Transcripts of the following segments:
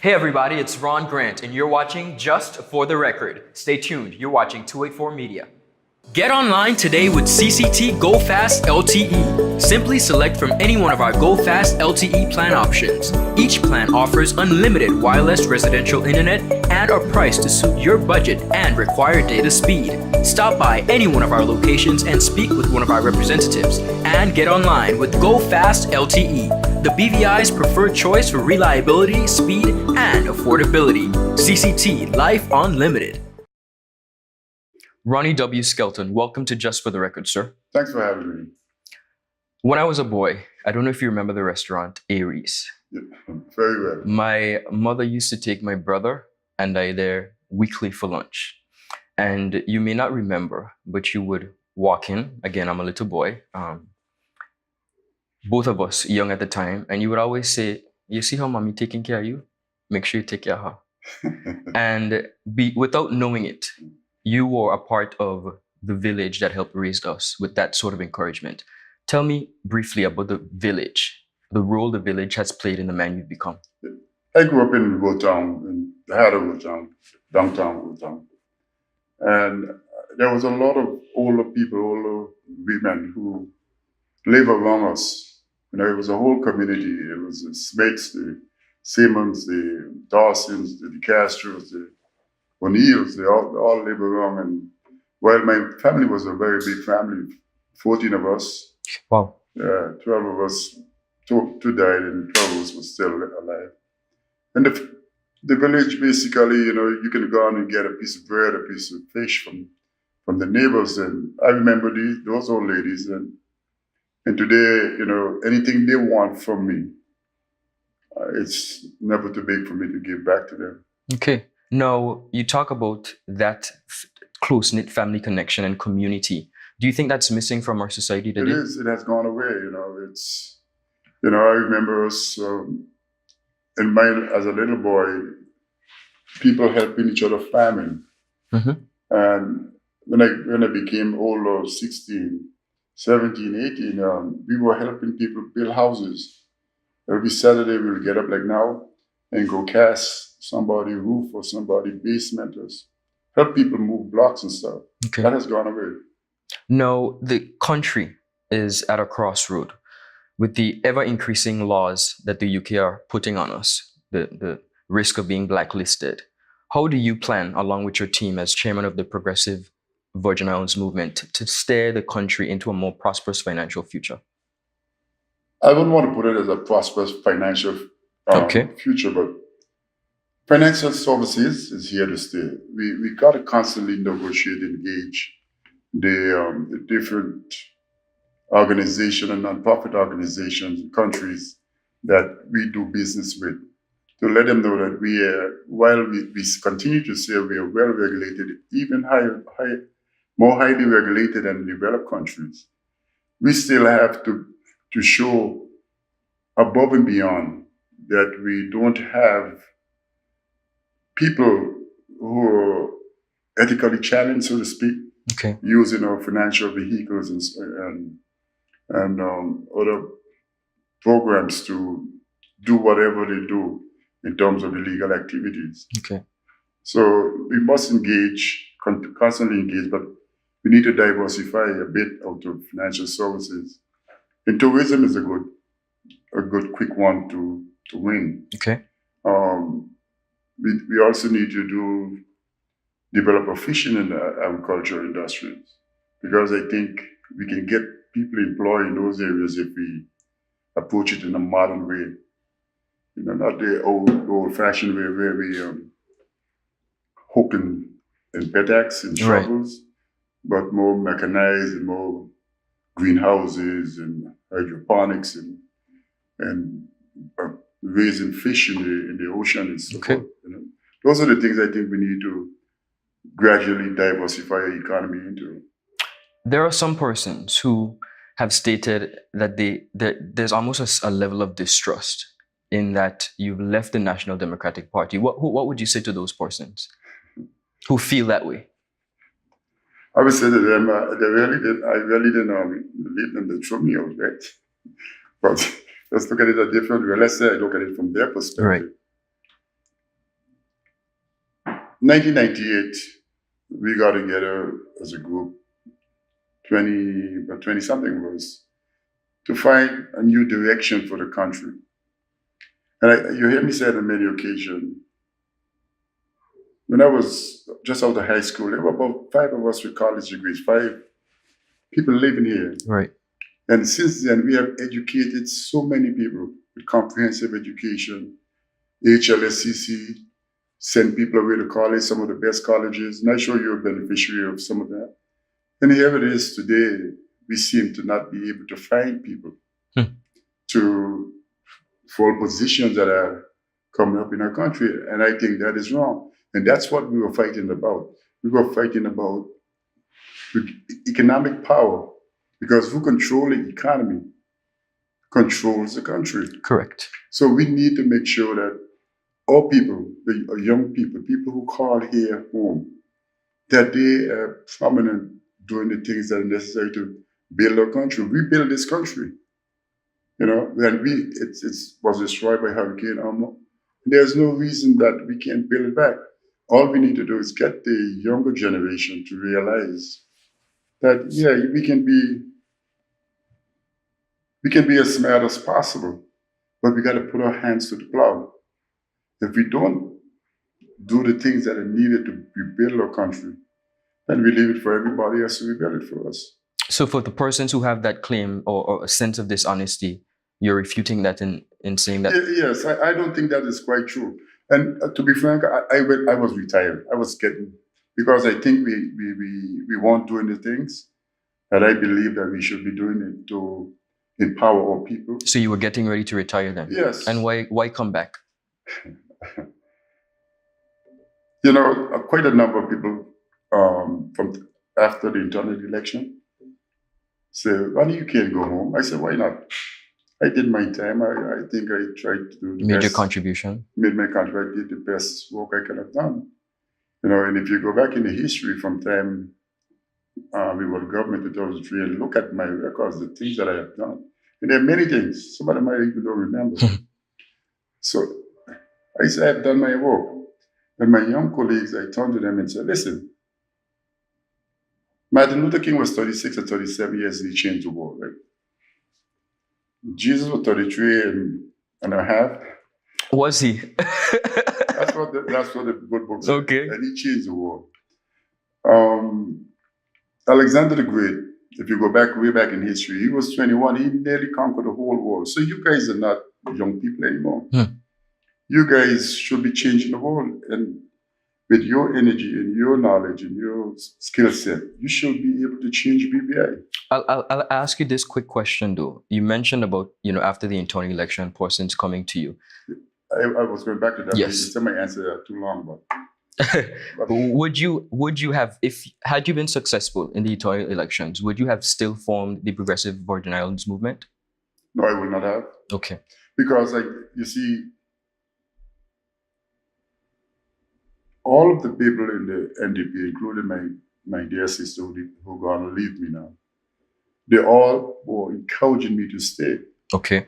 Hey everybody, it's Ronn Grant, and you're watching Just for the Record. Stay tuned, you're watching 284 Media. Get online today with CCT Go Fast LTE. Simply select from any one of our Go Fast LTE plan options. Each plan offers unlimited wireless residential internet and are priced to suit your budget and required data speed. Stop by any one of our locations and speak with one of our representatives. And get online with Go Fast LTE, the BVI's preferred choice for reliability, speed, and affordability. CCT Life Unlimited. Ronnie W. Skelton, welcome to Just for the Record, sir. Thanks for having me. When I was a boy, I don't know if you remember the restaurant Aries. Yeah, very well. My mother used to take my brother and I there weekly for lunch. And you may not remember, but you would walk in. Again, I'm a little boy. Both of us young at the time. And you would always say, you see how mommy taking care of you? Make sure you take care of her. And without knowing it, you were a part of the village that helped raise us with that sort of encouragement. Tell me briefly about the village, the role the village has played in the man you've become. I grew up in Woodtown, in the heart of Woodtown, downtown Woodtown. And there was a lot of older people, older women who live around us. You know, it was a whole community. It was the Smiths, the Simmons, the Dawsons, the Castros, the O'Neills, they all live around. And well, my family was a very big family, 14 of us. Wow. 12 of us, two died and 12 of us were still alive. And the village basically, you know, you can go on and get a piece of bread, a piece of fish from the neighbors. And I remember those old ladies. And today, you know, anything they want from me, it's never too big for me to give back to them. Okay. Now, you talk about that close-knit family connection and community. Do you think that's missing from our society today? It is. It has gone away. You know, it's, you know, I remember us as a little boy, people helping each other farming. Mm-hmm. And when I became older, 16, 17, 18, we were helping people build houses. Every Saturday we'll get up like now and go cast somebody roof or somebody basement, or help people move blocks and stuff. Okay. That has gone away. No, the country is at a crossroad with the ever-increasing laws that the UK are putting on us, the risk of being blacklisted. How do you plan, along with your team as chairman of the Progressive Virgin Islands movement, to steer the country into a more prosperous financial future? I wouldn't want to put it as a prosperous financial future, but financial services is here to stay. We got to constantly negotiate, engage the different organizations and nonprofit organizations and countries that we do business with, to let them know that while we continue to say we are well regulated, even more highly regulated than developed countries, we still have to show above and beyond that we don't have people who are ethically challenged, so to speak, okay, using our financial vehicles and other programs to do whatever they do in terms of illegal activities. Okay. So we must engage, constantly engage, but we need to diversify a bit out of financial services. And tourism is a good quick one to win. Okay. We also need to develop a fishing and agriculture industries, because I think we can get people employed in those areas if we approach it in a modern way. You know, not the old-fashioned way where we hook and pet-axe and shovels, but more mechanized and more greenhouses and hydroponics and raising fish in the ocean and so forth. You know, those are the things I think we need to gradually diversify our economy into. There are some persons who have stated that there's almost a level of distrust in that you've left the National Democratic Party. What would you say to those persons who feel that way? I would say to them, I really didn't believe them to throw me out, right? But let's look at it a different way. Let's say I look at it from their perspective. Right. 1998, we got together as a group, 20 something of us, to find a new direction for the country. And you hear me say on many occasions, when I was just out of high school, there were about 5 of us with college degrees, 5 people living here. Right. And since then, we have educated so many people with comprehensive education, HLSCC, send people away to college, some of the best colleges. And I'm sure you're a beneficiary of some of that. And here it is today, we seem to not be able to find people to for positions that are coming up in our country. And I think that is wrong. And that's what we were fighting about. We were fighting about economic power, because who controls the economy controls the country. Correct. So we need to make sure that all people, the young people, people who call here home, that they are prominent doing the things that are necessary to build our country. We build this country. You know, and it was destroyed by Hurricane Irma. There's no reason that we can't build it back. All we need to do is get the younger generation to realize that, yeah, we can be as smart as possible, but we got to put our hands to the plow. If we don't do the things that are needed to rebuild our country, then we leave it for everybody else to rebuild it for us. So for the persons who have that claim or a sense of dishonesty, you're refuting that in saying that? Yes, I don't think that is quite true. And to be frank, I was retired. I was getting, because I think we weren't doing the things that I believe that we should be doing it to empower our people. So you were getting ready to retire then? Yes. And why come back? You know, quite a number of people from after the internal election say, Ronnie, you can't go home. I said, why not? I did my time. I think I tried to do the Made best. your contribution? Made my contribution. I did the best work I could have done. You know, and if you go back in the history from time we were government in 2003 and look at my records, the things that I have done, and there are many things. Some of them I even don't remember. So I said, I've done my work. And my young colleagues, I turned to them and said, listen, Martin Luther King was 36 or 37 years and he changed the world, right? Jesus was 33 and a half. Was he? That's what the good book said. Okay. And he changed the world. Alexander the Great, if you go back way back in history, he was 21. He nearly conquered the whole world. So you guys are not young people anymore. You guys should be changing the world. And with your energy and your knowledge and your skill set, you should be able to change PVI. I'll ask you this quick question though. You mentioned about, after the internal election, persons coming to you. I was going back to that. Yes. You said my answer too long, but would you have, had you been successful in the internal elections, would you have still formed the Progressive Virgin Islands movement? No, I would not have. Okay. Because you see, all of the people in the NDP, including my dear sister who gone to leave me now, they all were encouraging me to stay. Okay.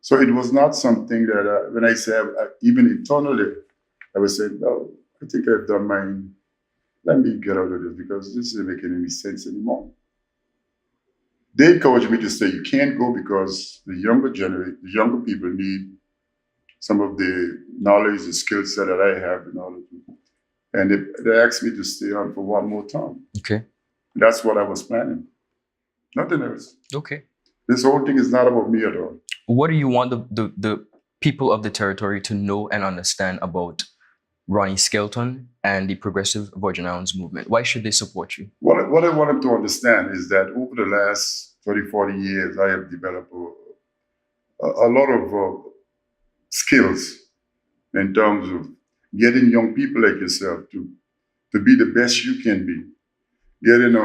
So it was not something that when I say even internally, I was saying, no, I think I've done mine. Let me get out of this because this isn't making any sense anymore. They encouraged me to say, you can't go because the younger people need some of the knowledge, the skill set that I have in order to. And they asked me to stay on for one more term. Okay. That's what I was planning. Nothing else. Okay. This whole thing is not about me at all. What do you want the people of the territory to know and understand about Ronnie Skelton and the Progressive Virgin Islands movement? Why should they support you? What I want them to understand is that over the last 30, 40 years, I have developed a lot of skills in terms of getting young people like yourself to be the best you can be. Getting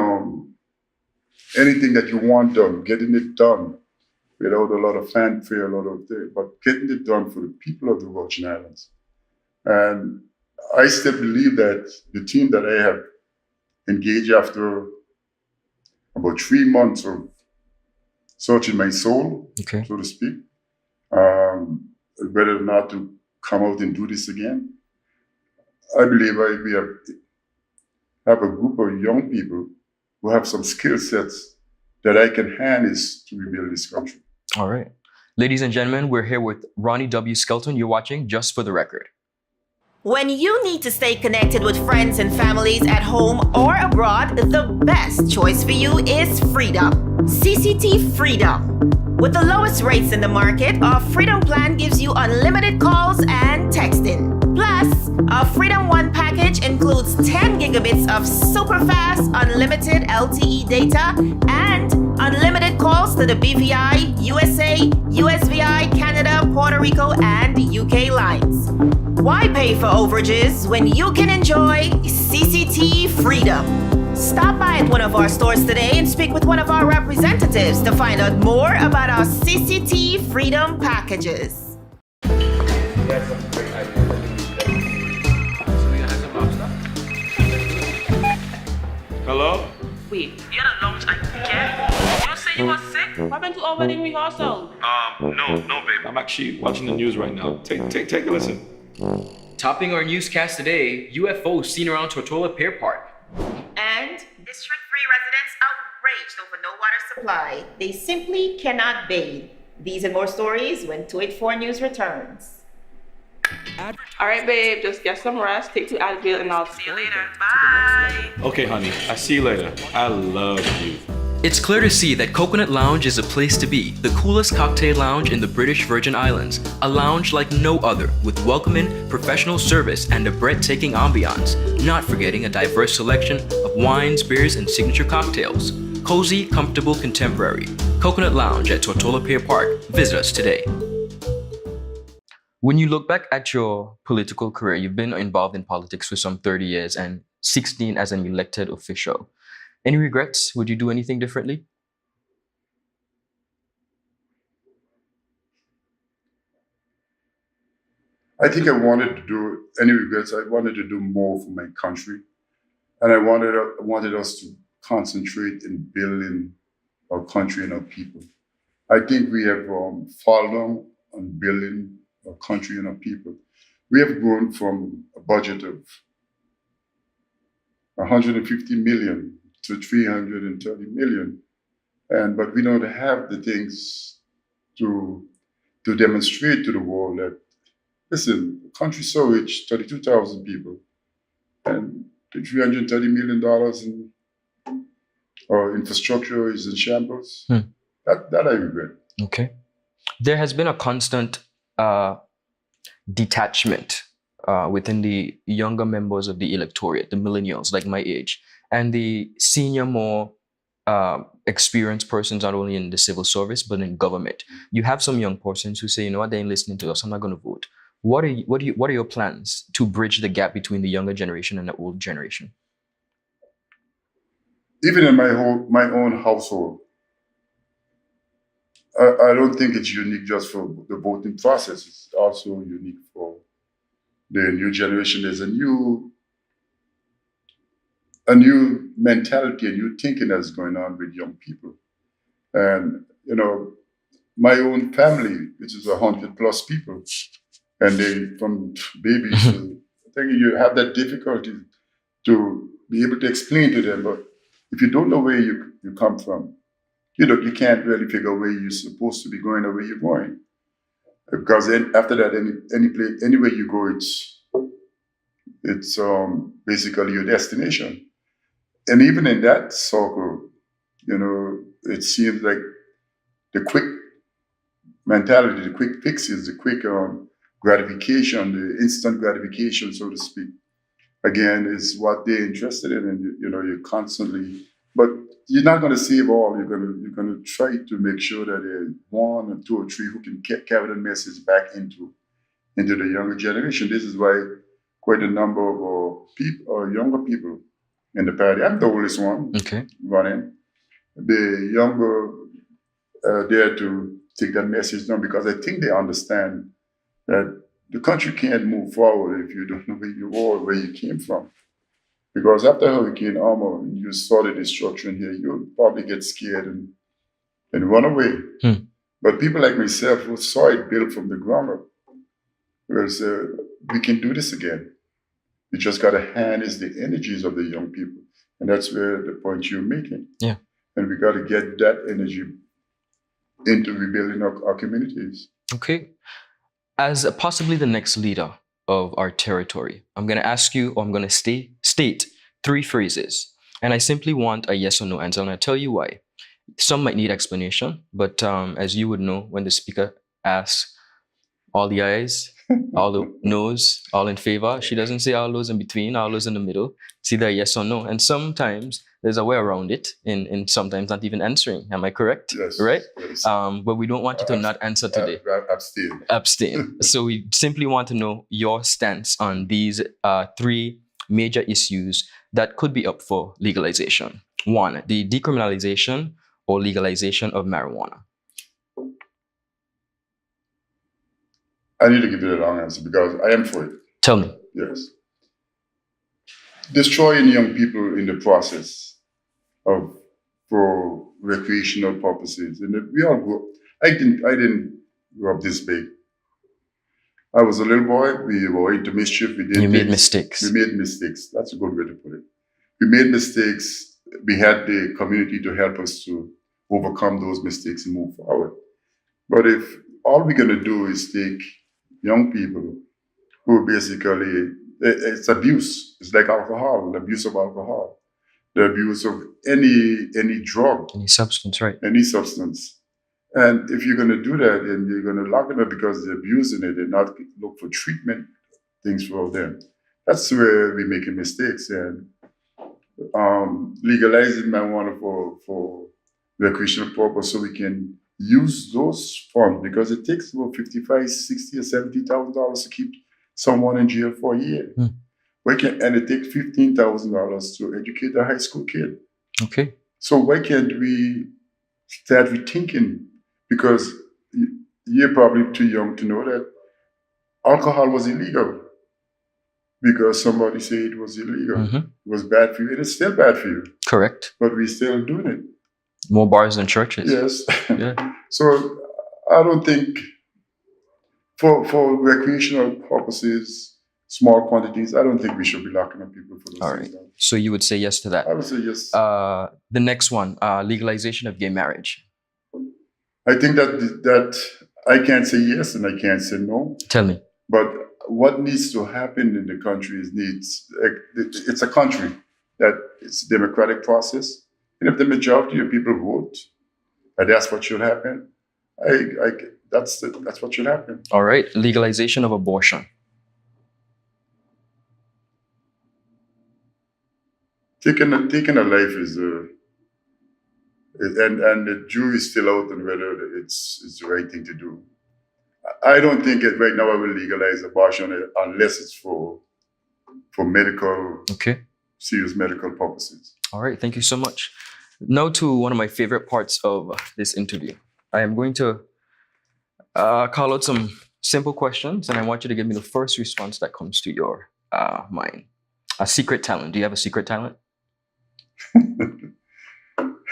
anything that you want done, getting it done without a lot of fanfare, but getting it done for the people of the Virgin Islands. And I still believe that the team that I have engaged after about 3 months of searching my soul, okay, so to speak, whether or not to come out and do this again, I believe we have a group of young people who have some skill sets that I can harness to rebuild this country. All right. Ladies and gentlemen, we're here with Ronnie W. Skelton. You're watching Just for the Record. When you need to stay connected with friends and families at home or abroad, the best choice for you is Freedom. CCT Freedom. With the lowest rates in the market, our Freedom plan gives you unlimited calls and texting. Plus, our Freedom One package includes 10 gigabits of super fast, unlimited LTE data and unlimited calls to the BVI, USA, USVI, Canada, Puerto Rico, and UK lines. Why pay for overages when you can enjoy CCT Freedom? Stop by at one of our stores today and speak with one of our representatives to find out more about our CCT Freedom packages. Hello? Wait, you're the launch I get? You say you were sick? What happened to our wedding rehearsal? No, babe. I'm actually watching the news right now. Take a listen. Topping our newscast today, UFOs seen around Tortola Pier Park. And District 3 residents outraged over no water supply. They simply cannot bathe. These and more stories when 284 News returns. All right, babe, just get some rest, take 2 Advil, and I'll see you later. Bye. Okay, honey. I see you later. I love you. It's clear to see that Coconut Lounge is a place to be, the coolest cocktail lounge in the British Virgin Islands. A lounge like no other, with welcoming, professional service, and a breathtaking ambiance. Not forgetting a diverse selection of wines, beers, and signature cocktails. Cozy, comfortable, contemporary. Coconut Lounge at Tortola Pier Park. Visit us today. When you look back at your political career, you've been involved in politics for some 30 years and 16 as an elected official. Any regrets? Would you do anything differently? I think I wanted to do any regrets. I wanted to do more for my country, and I wanted us to concentrate in building our country and our people. I think we have fallen on building our country and our people. We have grown from a budget of 150 million to 330 million, but we don't have the things to demonstrate to the world that, listen, the country's so rich, 32,000 people, and the $330 million in our infrastructure is in shambles. That I regret. Okay. There has been a constant detachment within the younger members of the electorate, the millennials, like my age, and the senior, more experienced persons, not only in the civil service, but in government. You have some young persons who say, you know what, they ain't listening to us, I'm not going to vote. What are your plans to bridge the gap between the younger generation and the old generation? Even in my own household, I don't think it's unique just for the voting process. It's also unique for the new generation. There's a new mentality, a new thinking that's going on with young people. And, you know, my own family, which is 100+ people, and they, from babies, I think you have that difficulty to be able to explain to them. But if you don't know where you come from, you can't really figure out where you're supposed to be going or where you're going. Because then after that, anywhere you go, it's basically your destination. And even in that circle, it seems like the quick mentality, the quick fixes, the quick gratification, the instant gratification, so to speak, again, is what they're interested in. And you're constantly, but you're not going to save all. You're going to try to make sure that there's 1 or 2 or 3 who can carry the message back into the younger generation. This is why quite a number of younger people in the party. I'm the oldest one running. The younger there to take that message down, because I think they understand that the country can't move forward if you don't know where you are, where you came from. Because after Hurricane Irma, you saw the destruction here, you'll probably get scared and run away. But people like myself who saw it built from the ground up, because we can do this again. We just got to harness the energies of the young people. And that's where the point you're making. Yeah. And we got to get that energy into rebuilding our communities. Okay. As possibly the next leader of our territory, I'm going to ask you, or I'm going to state 3 phrases. And I simply want a yes or no answer. And I'll tell you why. Some might need explanation, but as you would know, when the speaker asks, all the ayes, all the no's, all in favor. She doesn't say all those in between, all those in the middle. It's either yes or no. And sometimes there's a way around it in sometimes not even answering. Am I correct? Yes. Right? Yes. But we don't want you to not answer today. Abstain. Abstain. So we simply want to know your stance on these 3 major issues that could be up for legalization. 1, the decriminalization or legalization of marijuana. I need to give you the long answer because I am for it. Tell me. Yes. Destroying young people in the process of for recreational purposes. And we all grew up. I didn't grow up this big. I was a little boy. We were into mischief. You made mistakes. We made mistakes. That's a good way to put it. We made mistakes. We had the community to help us to overcome those mistakes and move forward. But if all we're going to do is take young people who basically, it's abuse. It's like alcohol, the abuse of alcohol, the abuse of any drug. Any substance, right? Any substance. And if you're going to do that, and you're going to lock them up because they're abusing it and not look for treatment things for them, that's where we're making mistakes. And legalizing marijuana for recreational purpose so we can use those funds, because it takes about $55,000, $60,000 or $70,000 to keep someone in jail for a year. And it takes $15,000 to educate a high school kid. Okay. So why can't we start rethinking? Because you're probably too young to know that alcohol was illegal because somebody said it was illegal. It was bad for you. It is still bad for you. Correct. But we're still doing it. More bars than churches. Yes. Yeah. So I don't think for recreational purposes, small quantities, I don't think we should be locking up people for those All things. right. So you would say yes to that? I would say yes. The next one, legalization of gay marriage. I think that I can't say yes and I can't say no. Tell me. But what needs to happen in the country it's a country that it's a democratic process. And if the majority of people vote, and that's what should happen, that's what should happen. All right. Legalization of abortion. Taking a life is and the jury is still out on whether it's the right thing to do. I don't think right now I will legalize abortion unless it's for medical, serious medical purposes. All right. Thank you so much. Now to one of my favorite parts of this interview. I am going to call out some simple questions, and I want you to give me the first response that comes to your mind. A secret talent. Do you have a secret talent?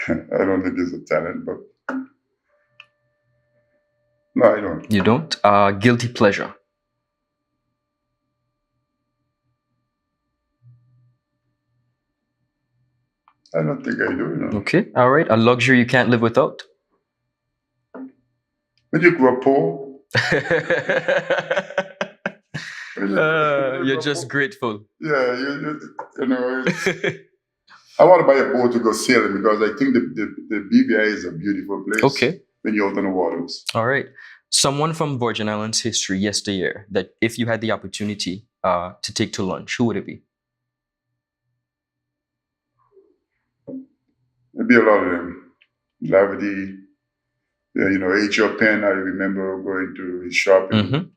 I don't think it's a talent, but no, I don't. You don't? Guilty pleasure. I don't think I do, no. Okay. All right. A luxury you can't live without. When you grow up poor, you're just grateful. Yeah, you know. I want to buy a boat to go sailing because I think the BVI is a beautiful place. Okay. When you're out on the waters. All right. Someone from Virgin Islands history yesteryear that if you had the opportunity to take to lunch, who would it be? There'd be a lot of them. Lavity, H.O. Penn, I remember going to his shop and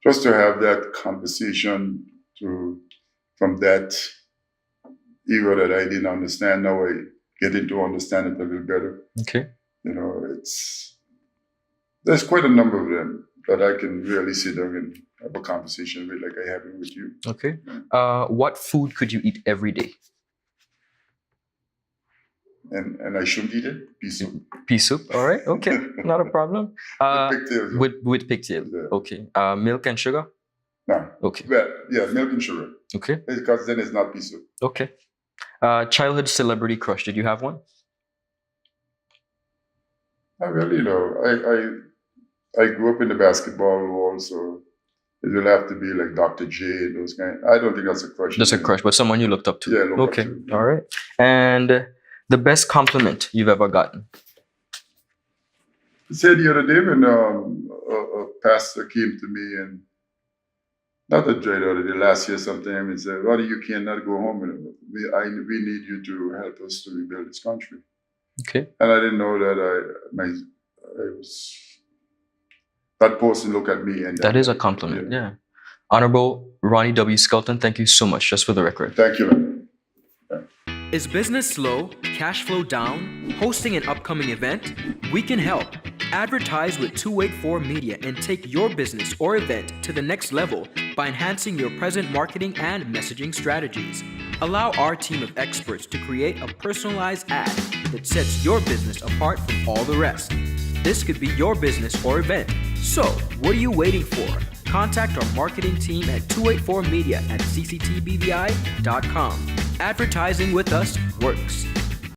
just to have that conversation from that era that I didn't understand. Now I get into understand it a little better. Okay. There's quite a number of them that I can really sit down and have a conversation with, like I have it with you. Okay. What food could you eat every day? And I shouldn't eat it? Pea soup. Pea soup. All right. Okay. Not a problem. With pigtails. With pigtails. Yeah. Okay. Milk and sugar? No. Okay. Well, yeah, milk and sugar. Okay. Because then it's not pea soup. Okay. Childhood celebrity crush. Did you have one? Well, you know, I grew up in the basketball world, so it will have to be like Dr. J, those kind. I don't think that's a crush. Just a crush, but someone you looked up to. Yeah, look okay. up to. All right. And the best compliment you've ever gotten? I said the other day when a pastor came to me and not the other day, last year sometime, and said, "Ronnie, you cannot go home. We need you to help us to rebuild this country." Okay. And I didn't know that that person looked at me and that is a compliment. Yeah. Honorable Ronnie W. Skelton, thank you so much. Just for the record. Thank you. Is business slow? Cash flow down? Hosting an upcoming event? We can help. Advertise with 284 Media and take your business or event to the next level by enhancing your present marketing and messaging strategies. Allow our team of experts to create a personalized ad that sets your business apart from all the rest. This could be your business or event. So, what are you waiting for? Contact our marketing team at 284media@cctbvi.com. Advertising with us works.